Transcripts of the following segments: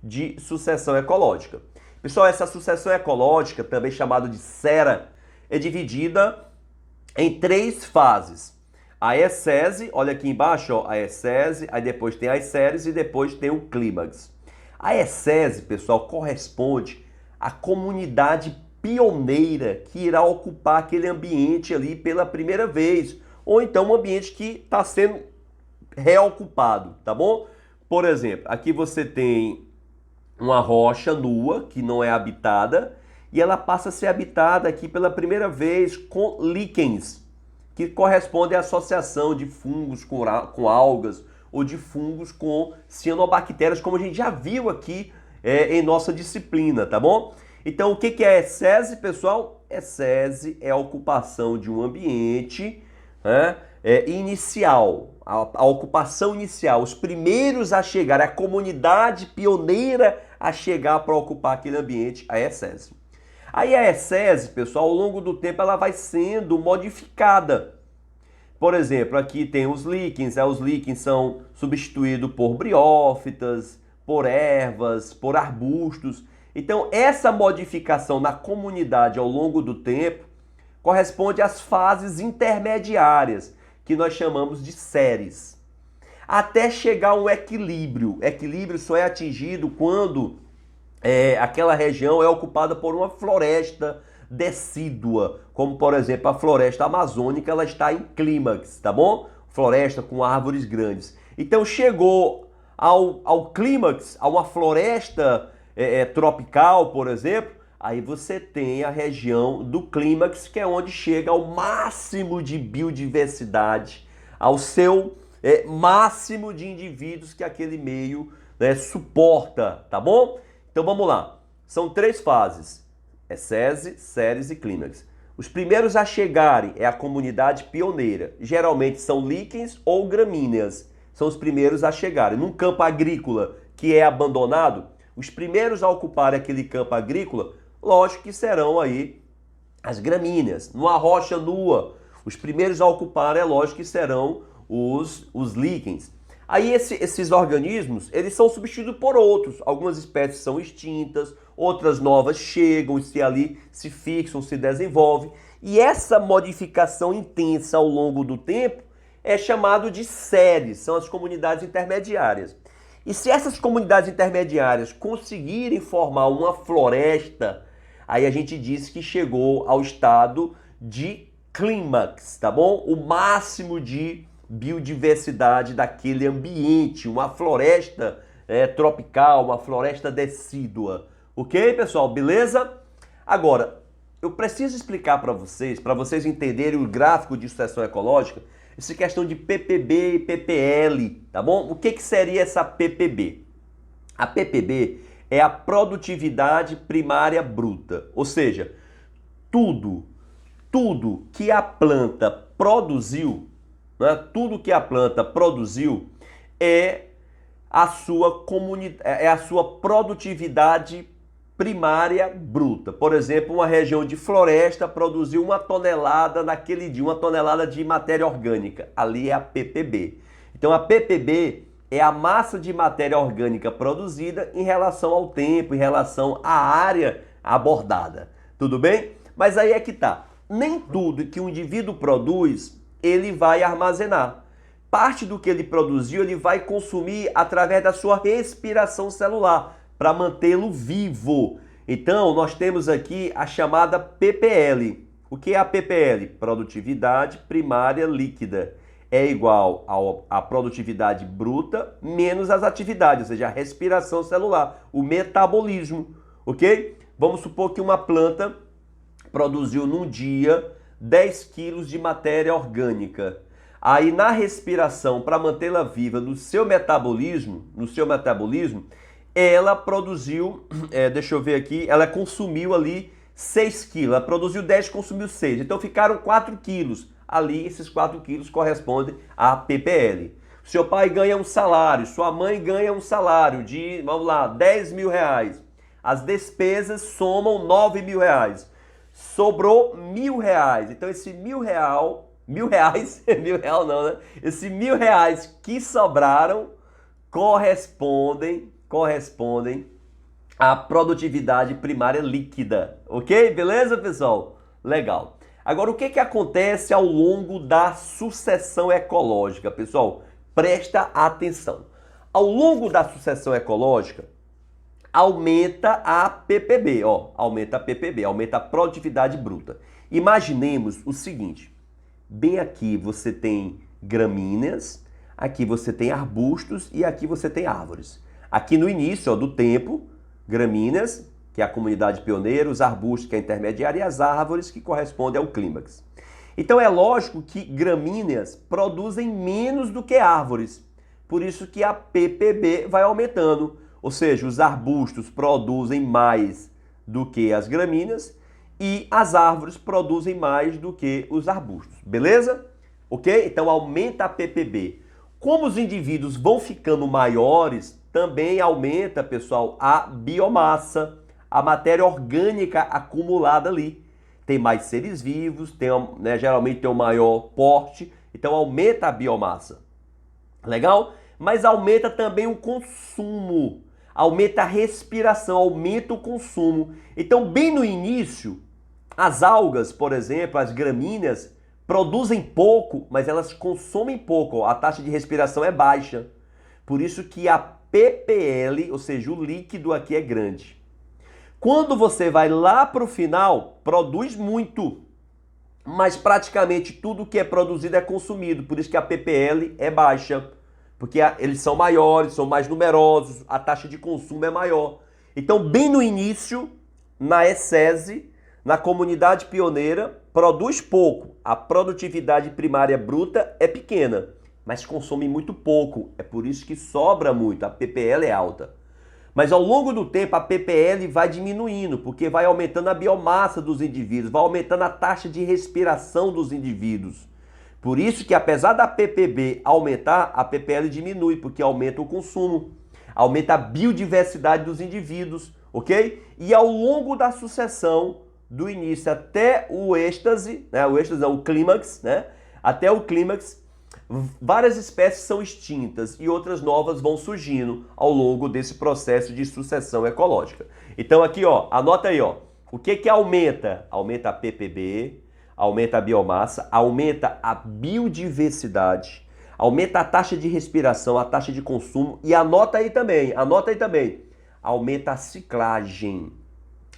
de sucessão ecológica. Pessoal, essa sucessão ecológica, também chamada de SERA, é dividida em 3 fases. A ecese, olha aqui embaixo, ó, a ecese, aí depois tem as séries e depois tem o clímax. A ecese, pessoal, corresponde à comunidade pioneira que irá ocupar aquele ambiente ali pela primeira vez, ou então um ambiente que está sendo reocupado, tá bom? Por exemplo, aqui você tem uma rocha nua que não é habitada e ela passa a ser habitada aqui pela primeira vez com líquens, que corresponde à associação de fungos com algas ou de fungos com cianobactérias, como a gente já viu aqui em nossa disciplina, tá bom? Então, o que é ecese, pessoal? Ecese é a ocupação de um ambiente, né, inicial, a ocupação inicial, os primeiros a chegar, a comunidade pioneira a chegar para ocupar aquele ambiente, a ecese. Aí a ecese, pessoal, ao longo do tempo ela vai sendo modificada. Por exemplo, aqui tem os líquens, os líquens são substituídos por briófitas, por ervas, por arbustos. Então, essa modificação na comunidade ao longo do tempo corresponde às fases intermediárias, que nós chamamos de séries, até chegar a um equilíbrio. Equilíbrio só é atingido quando aquela região é ocupada por uma floresta decídua, como por exemplo a floresta amazônica, ela está em clímax, tá bom? Floresta com árvores grandes. Então chegou ao clímax, a uma floresta tropical, por exemplo, aí você tem a região do clímax, que é onde chega ao máximo de biodiversidade, ao seu máximo de indivíduos que aquele meio, né, suporta, tá bom? Então vamos lá. São 3 fases: ecese, séries e clímax. Os primeiros a chegarem é a comunidade pioneira. Geralmente são líquens ou gramíneas. São os primeiros a chegarem. Num campo agrícola que é abandonado, os primeiros a ocupar aquele campo agrícola, lógico que serão aí as gramíneas. Numa rocha nua, os primeiros a ocupar, é lógico que serão os líquens. Aí esses organismos, eles são substituídos por outros. Algumas espécies são extintas, outras novas chegam e ali se fixam, se desenvolvem. E essa modificação intensa ao longo do tempo é chamado de séries, são as comunidades intermediárias. E se essas comunidades intermediárias conseguirem formar uma floresta, aí a gente diz que chegou ao estado de clímax, tá bom? O máximo de biodiversidade daquele ambiente, uma floresta tropical, uma floresta decídua. Ok, pessoal? Beleza? Agora, eu preciso explicar para vocês entenderem o gráfico de sucessão ecológica, essa questão de PPB e PPL, tá bom? O que seria essa PPB? A PPB é a produtividade primária bruta, ou seja, tudo que a planta produziu, né, tudo que a planta produziu é a sua produtividade primária bruta. Por exemplo, uma região de floresta produziu 1 tonelada naquele dia, 1 tonelada de matéria orgânica. Ali é a PPB. Então a PPB é a massa de matéria orgânica produzida em relação ao tempo, em relação à área abordada. Tudo bem? Mas aí é que tá. Nem tudo que um indivíduo produz, ele vai armazenar. Parte do que ele produziu, ele vai consumir através da sua respiração celular, para mantê-lo vivo. Então, nós temos aqui a chamada PPL. O que é a PPL? Produtividade primária líquida. É igual à produtividade bruta menos as atividades, ou seja, a respiração celular, o metabolismo, ok? Vamos supor que uma planta produziu num dia 10 quilos de matéria orgânica. Aí na respiração, para mantê-la viva no seu metabolismo, ela produziu, deixa eu ver aqui, ela consumiu ali 6 quilos. Ela produziu 10, consumiu 6. Então ficaram 4 quilos. Ali, esses 4 quilos correspondem à PPL. Seu pai ganha um salário, sua mãe ganha um salário de, vamos lá, 10 mil reais. As despesas somam 9 mil reais. Sobrou 1.000 reais. Então esse 1.000 reais, 1.000 real não, né? Esse 1.000 reais que sobraram correspondem correspondem à produtividade primária líquida, ok? Beleza, pessoal? Legal. Agora, o que acontece ao longo da sucessão ecológica, pessoal? Presta atenção. Ao longo da sucessão ecológica, aumenta a PPB, aumenta a PPB, aumenta a produtividade bruta. Imaginemos o seguinte, bem aqui você tem gramíneas, aqui você tem arbustos e aqui você tem árvores. Aqui no início do tempo, gramíneas, que é a comunidade pioneira, os arbustos, que é a intermediária, e as árvores, que correspondem ao clímax. Então é lógico que gramíneas produzem menos do que árvores, por isso que a PPB vai aumentando, ou seja, os arbustos produzem mais do que as gramíneas e as árvores produzem mais do que os arbustos, beleza? Ok? Então aumenta a PPB. Como os indivíduos vão ficando maiores, também aumenta, pessoal, a biomassa, a matéria orgânica acumulada ali. Tem mais seres vivos, geralmente tem um maior porte, então aumenta a biomassa. Legal? Mas aumenta também o consumo, aumenta a respiração, aumenta o consumo. Então, bem no início, as algas, por exemplo, as gramíneas, produzem pouco, mas elas consomem pouco. A taxa de respiração é baixa. Por isso que a PPL, ou seja, o líquido aqui é grande. Quando você vai lá para o final, produz muito, mas praticamente tudo que é produzido é consumido. Por isso que a PPL é baixa, porque eles são maiores, são mais numerosos, a taxa de consumo é maior. Então, bem no início, na ESSESI, na comunidade pioneira, produz pouco. A produtividade primária bruta é pequena, mas consome muito pouco. É por isso que sobra muito, a PPL é alta. Mas ao longo do tempo a PPL vai diminuindo, porque vai aumentando a biomassa dos indivíduos, vai aumentando a taxa de respiração dos indivíduos. Por isso que apesar da PPB aumentar, a PPL diminui, porque aumenta o consumo, aumenta a biodiversidade dos indivíduos, ok? E ao longo da sucessão, do início até o êxtase, o clímax, até o clímax, várias espécies são extintas e outras novas vão surgindo ao longo desse processo de sucessão ecológica. Então aqui, anota aí, o que aumenta? Aumenta a PPB, aumenta a biomassa, aumenta a biodiversidade, aumenta a taxa de respiração, a taxa de consumo e anota aí também, aumenta a ciclagem,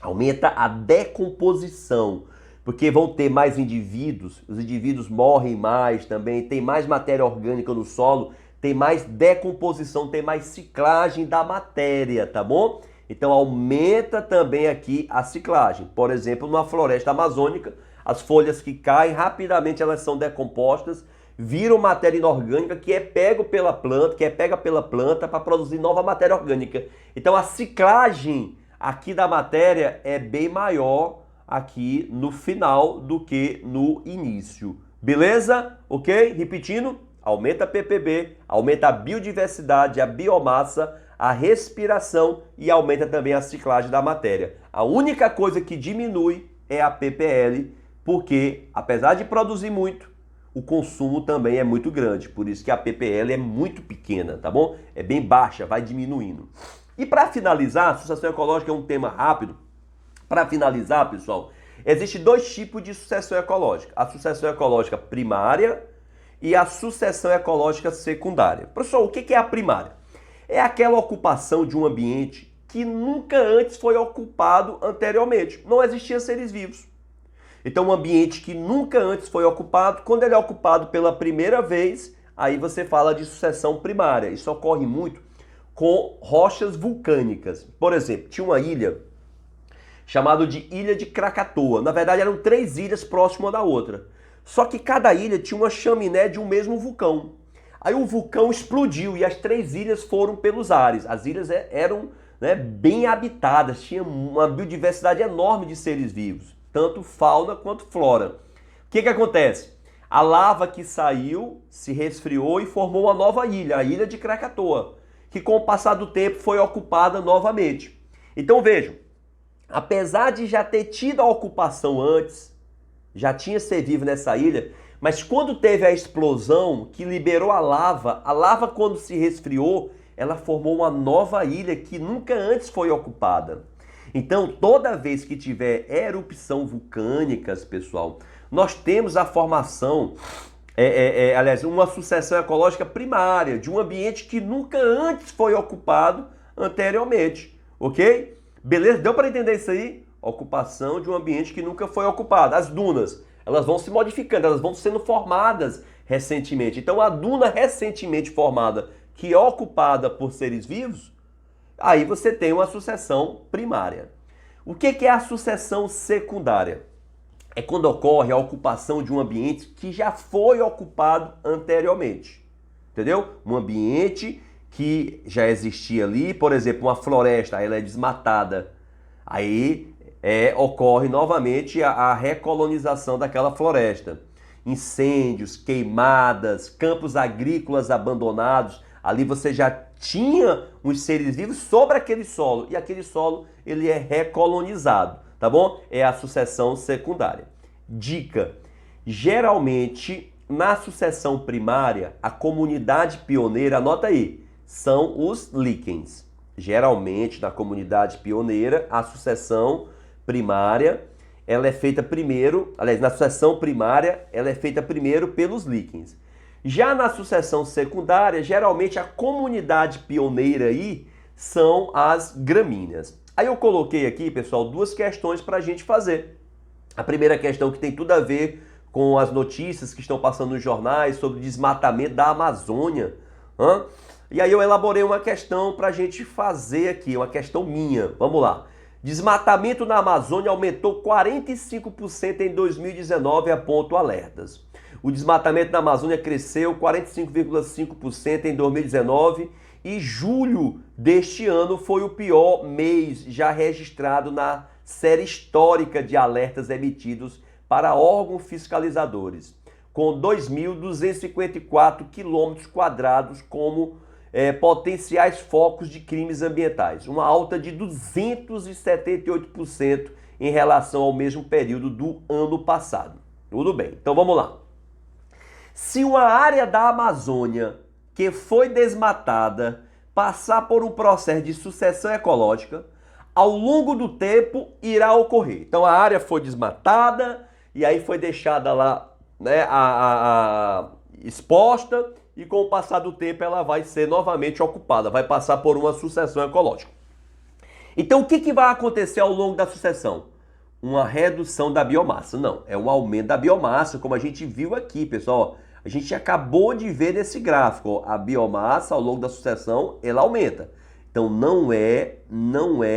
aumenta a decomposição. Porque vão ter mais indivíduos, os indivíduos morrem mais também, tem mais matéria orgânica no solo, tem mais decomposição, tem mais ciclagem da matéria, tá bom? Então aumenta também aqui a ciclagem. Por exemplo, na floresta amazônica, as folhas que caem, rapidamente elas são decompostas, viram matéria inorgânica que é pega pela planta para produzir nova matéria orgânica. Então a ciclagem aqui da matéria é bem maior aqui no final do que no início. Beleza? Ok? Repetindo, aumenta a PPB, aumenta a biodiversidade, a biomassa, a respiração e aumenta também a ciclagem da matéria. A única coisa que diminui é a PPL, porque apesar de produzir muito, o consumo também é muito grande. Por isso que a PPL é muito pequena, tá bom? É bem baixa, vai diminuindo. E para finalizar, a sucessão ecológica é um tema rápido. Para finalizar, pessoal, existem dois tipos de sucessão ecológica. A sucessão ecológica primária e a sucessão ecológica secundária. Pessoal, o que é a primária? É aquela ocupação de um ambiente que nunca antes foi ocupado anteriormente. Não existia seres vivos. Então, um ambiente que nunca antes foi ocupado, quando ele é ocupado pela primeira vez, aí você fala de sucessão primária. Isso ocorre muito com rochas vulcânicas. Por exemplo, tinha uma ilha chamado de Ilha de Krakatoa. Na verdade, eram 3 ilhas próximas uma da outra. Só que cada ilha tinha uma chaminé de um mesmo vulcão. Aí o vulcão explodiu e as 3 ilhas foram pelos ares. As ilhas eram bem habitadas, tinha uma biodiversidade enorme de seres vivos, tanto fauna quanto flora. O que acontece? A lava que saiu se resfriou e formou uma nova ilha, a Ilha de Krakatoa, que com o passar do tempo foi ocupada novamente. Então vejam, apesar de já ter tido a ocupação antes, já tinha ser vivo nessa ilha, mas quando teve a explosão que liberou a lava quando se resfriou, ela formou uma nova ilha que nunca antes foi ocupada. Então, toda vez que tiver erupção vulcânicas, pessoal, nós temos a formação, aliás, uma sucessão ecológica primária de um ambiente que nunca antes foi ocupado anteriormente, ok? Beleza? Deu para entender isso aí? Ocupação de um ambiente que nunca foi ocupado. As dunas, elas vão se modificando, elas vão sendo formadas recentemente. Então, a duna recentemente formada, que é ocupada por seres vivos, aí você tem uma sucessão primária. O que é a sucessão secundária? É quando ocorre a ocupação de um ambiente que já foi ocupado anteriormente. Entendeu? Um ambiente que já existia ali, por exemplo, uma floresta, ela é desmatada. Aí ocorre novamente a recolonização daquela floresta. Incêndios, queimadas, campos agrícolas abandonados. Ali você já tinha os seres vivos sobre aquele solo e aquele solo ele é recolonizado, tá bom? É a sucessão secundária. Dica: geralmente na sucessão primária a comunidade pioneira, anota aí, são os líquens. Geralmente na comunidade pioneira a sucessão primária ela é feita primeiro, aliás, na sucessão primária ela é feita primeiro pelos líquens. Já na sucessão secundária, geralmente a comunidade pioneira aí são as gramíneas. Aí eu coloquei aqui, pessoal, duas questões para a gente fazer. A primeira questão que tem tudo a ver com as notícias que estão passando nos jornais sobre o desmatamento da Amazônia. E aí eu elaborei uma questão para a gente fazer aqui, uma questão minha. Vamos lá. Desmatamento na Amazônia aumentou 45% em 2019, apontam alertas. O desmatamento na Amazônia cresceu 45,5% em 2019 e julho deste ano foi o pior mês já registrado na série histórica de alertas emitidos para órgãos fiscalizadores, com 2.254 quilômetros quadrados como potenciais focos de crimes ambientais, uma alta de 278% em relação ao mesmo período do ano passado. Tudo bem, então vamos lá. Se uma área da Amazônia que foi desmatada passar por um processo de sucessão ecológica, ao longo do tempo irá ocorrer. Então a área foi desmatada e aí foi deixada lá, né, exposta, e com o passar do tempo ela vai ser novamente ocupada, vai passar por uma sucessão ecológica. Então o que vai acontecer ao longo da sucessão? Uma redução da biomassa. Não, é um aumento da biomassa, como a gente viu aqui, pessoal. A gente acabou de ver nesse gráfico, a biomassa ao longo da sucessão, ela aumenta. Então não é,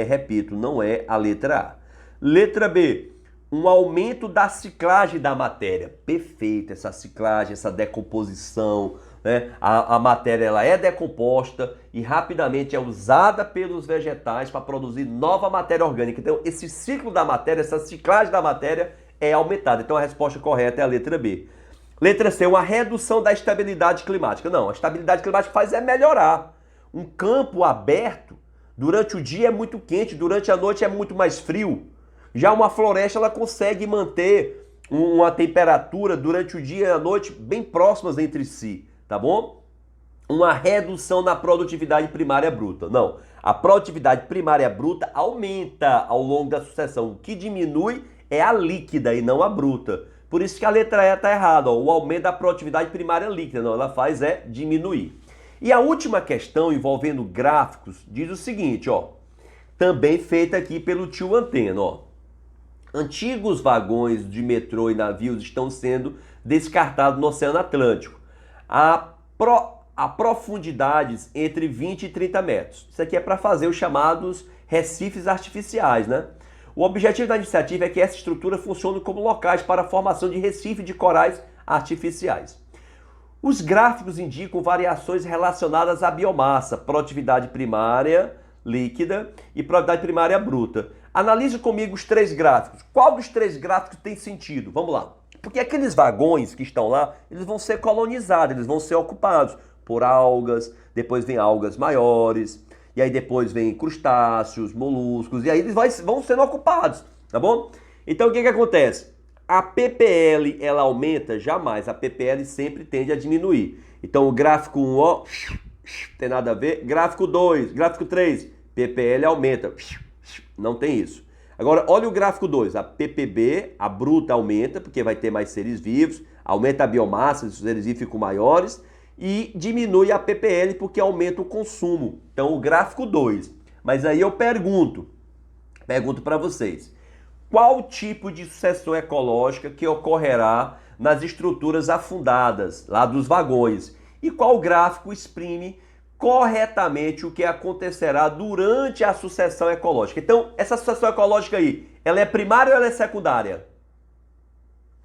repito, não é a letra A. Letra B, um aumento da ciclagem da matéria. Perfeito, essa ciclagem, essa decomposição, né? A matéria ela é decomposta e rapidamente é usada pelos vegetais para produzir nova matéria orgânica. Então esse ciclo da matéria, essa ciclagem da matéria é aumentada. Então a resposta correta é a letra B. Letra C, uma redução da estabilidade climática. Não, a estabilidade climática faz é melhorar. Um campo aberto, durante o dia é muito quente, durante a noite é muito mais frio. Já uma floresta, ela consegue manter uma temperatura durante o dia e a noite bem próximas entre si, tá bom? Uma redução na produtividade primária bruta. Não, a produtividade primária bruta aumenta ao longo da sucessão. O que diminui é a líquida e não a bruta. Por isso que a letra E está errada, ó. O aumento da produtividade primária líquida. Não, ela faz é diminuir. E a última questão envolvendo gráficos diz o seguinte, ó. Também feita aqui pelo tio Antena, ó. Antigos vagões de metrô e navios estão sendo descartados no Oceano Atlântico. A profundidades entre 20 e 30 metros. Isso aqui é para fazer os chamados recifes artificiais, né? O objetivo da iniciativa é que essa estrutura funcione como locais para a formação de recifes de corais artificiais. Os gráficos indicam variações relacionadas à biomassa, produtividade primária líquida e produtividade primária bruta. Analise comigo os três gráficos. Qual dos três gráficos tem sentido? Vamos lá. Porque aqueles vagões que estão lá, eles vão ser colonizados, eles vão ser ocupados por algas, depois vem algas maiores, e aí depois vem crustáceos, moluscos, e aí eles vão sendo ocupados, tá bom? Então o que acontece? A PPL, ela aumenta? Jamais, a PPL sempre tende a diminuir. Então o gráfico 1, ó, tem nada a ver. Gráfico 2, gráfico 3, PPL aumenta. Não tem isso. Agora, olha o gráfico 2. A PPB, a bruta, aumenta, porque vai ter mais seres vivos, aumenta a biomassa, os seres vivos ficam maiores, e diminui a PPL, porque aumenta o consumo. Então, o gráfico 2. Mas aí eu pergunto para vocês, qual tipo de sucessão ecológica que ocorrerá nas estruturas afundadas, lá dos vagões? E qual gráfico exprime corretamente o que acontecerá durante a sucessão ecológica? Então, essa sucessão ecológica aí, ela é primária ou ela é secundária?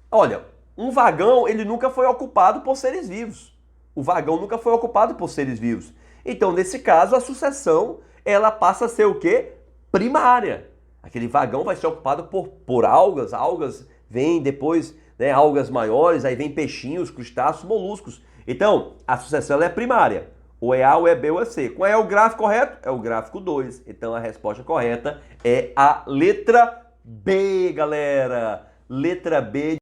Olha, um vagão, ele nunca foi ocupado por seres vivos. O vagão nunca foi ocupado por seres vivos. Então, nesse caso, a sucessão, ela passa a ser o quê? Primária. Aquele vagão vai ser ocupado por algas, algas vêm depois, né, algas maiores, aí vem peixinhos, crustáceos, moluscos. Então, a sucessão ela é primária. Ou é A, ou é B, ou é C. Qual é o gráfico correto? É o gráfico 2. Então, a resposta correta é a letra B, galera. Letra B.